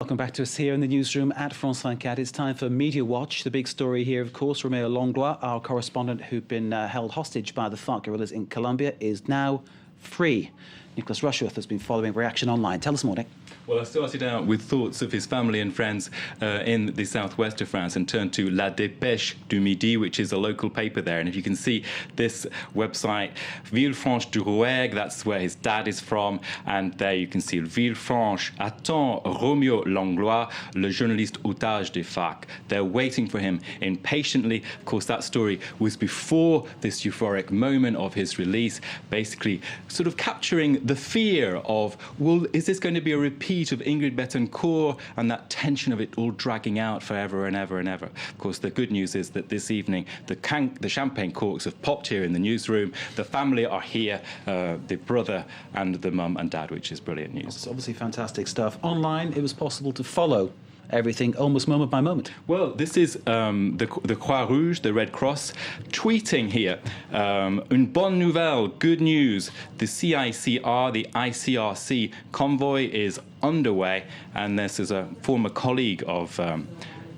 Welcome back to us here in the newsroom at France 24. It's time for Media Watch. The big story here, of course, Roméo Langlois, our correspondent who'd been held hostage by the FARC guerrillas in Colombia, is now free. Nicholas Rushworth has been following reaction online. Tell us more, Nick. Well, I started out with thoughts of his family and friends in the southwest of France and turned to La Dépêche du Midi, which is a local paper there. And if you can see this website, Villefranche-du-Rouergue, that's where his dad is from. And there you can see Villefranche attend Roméo Langlois, le journaliste otage des FARC. They're waiting for him impatiently. Of course, that story was before this euphoric moment of his release, basically sort of capturing the fear of, well, is this going to be a repeat of Ingrid Betancourt, and that tension of it all dragging out forever and ever and ever. Of course, the good news is that this evening the champagne corks have popped here in the newsroom. The family are here, the brother and the mum and dad, which is brilliant news. It's obviously fantastic stuff. Online, it was possible to follow everything almost moment by moment. Well, this is the Croix-Rouge, the Red Cross, tweeting here, une bonne nouvelle, good news. The CICR, the ICRC convoy is underway, and this is a former colleague of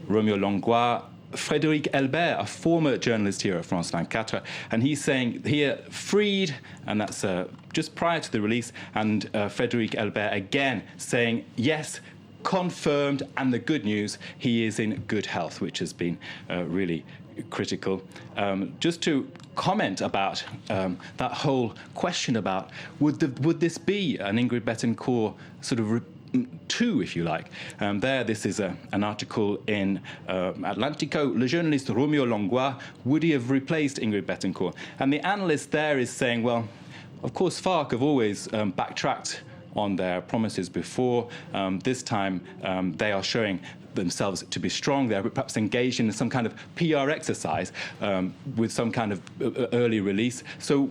Roméo Langlois, Frédéric Elbert, a former journalist here at France 24, and he's saying here, freed, and that's just prior to the release, and Frédéric Elbert again saying, yes, confirmed, and the good news, he is in good health, which has been really critical. Just to comment about that whole question about would this be an Ingrid Betancourt sort of two, if you like. This is an article in Atlantico. Le journaliste Roméo Langlois, would he have replaced Ingrid Betancourt? And the analyst there is saying, well, of course, FARC have always backtracked on their promises before. This time, they are showing themselves to be strong. They're perhaps engaged in some kind of PR exercise with some kind of early release. So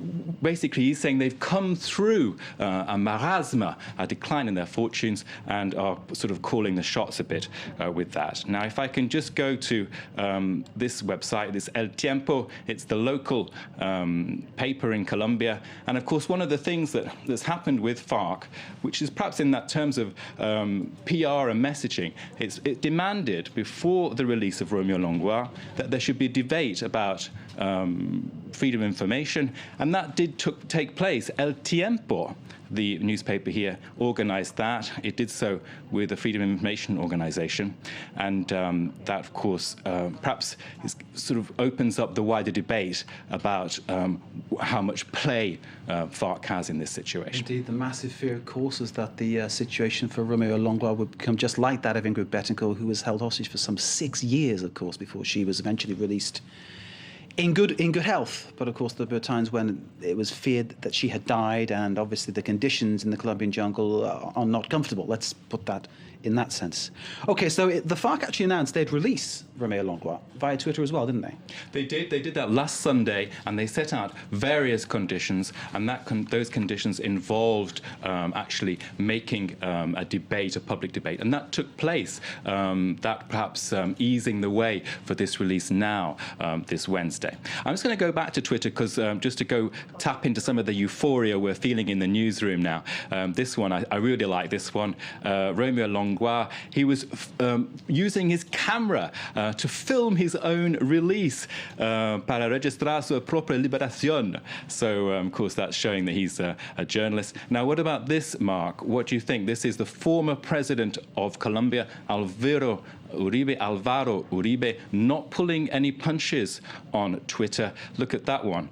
basically, he's saying they've come through a marasma, a decline in their fortunes, and are sort of calling the shots a bit with that. Now, if I can just go to this website, this El Tiempo, it's the local paper in Colombia. And of course, one of the things that's happened with FARC, which is perhaps in that terms of PR and messaging, it demanded before the release of Roméo Langlois that there should be a debate about freedom of information, and that did take place. El Tiempo, the newspaper here, organized that. It did so with the Freedom of Information Organization, and that, of course, perhaps sort of opens up the wider debate about how much play FARC has in this situation. Indeed, the massive fear, of course, is that the situation for Roméo Langlois would become just like that of Ingrid Betancourt, who was held hostage for some 6 years, of course, before she was eventually released in good health. But of course, there were times when it was feared that she had died, and obviously the conditions in the Colombian jungle are not comfortable. Let's put that in that sense. Okay, so the FARC actually announced they'd release Roméo Langlois via Twitter as well, didn't they? They did. They did that last Sunday, and they set out various conditions, and those conditions involved actually making a debate, a public debate, and that took place. That perhaps easing the way for this release now, this Wednesday. I'm just going to go back to Twitter because just to go tap into some of the euphoria we're feeling in the newsroom now. This one, I really like this one. Roméo Langlois, he was using his camera to film his own release para registrar su propia liberación. So, of course, that's showing that he's a journalist. Now, what about this, Mark? What do you think? This is the former president of Colombia, Alvaro Uribe, not pulling any punches on Twitter. Look at that one.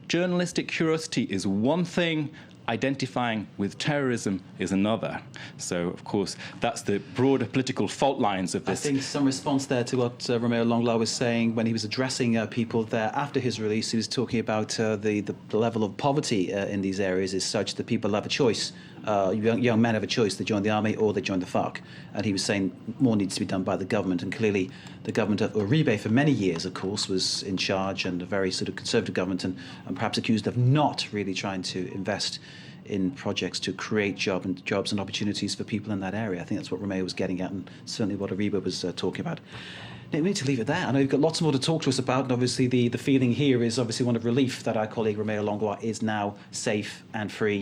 Journalistic curiosity is one thing, identifying with terrorism is another. So, of course, that's the broader political fault lines of this. I think some response there to what Roméo Langlois was saying when he was addressing people there after his release. He was talking about the level of poverty in these areas is such that people have a choice. Young men have a choice. They join the army or they join the FARC. And he was saying more needs to be done by the government. And clearly, the government of Uribe for many years, of course, was in charge, and a very sort of conservative government, and perhaps accused of not really trying to invest in projects to create jobs and opportunities for people in that area. I think that's what Roméo was getting at, and certainly what Uribe was talking about. Now, we need to leave it there. I know you've got lots more to talk to us about, and obviously the feeling here is obviously one of relief that our colleague Roméo Langlois is now safe and free.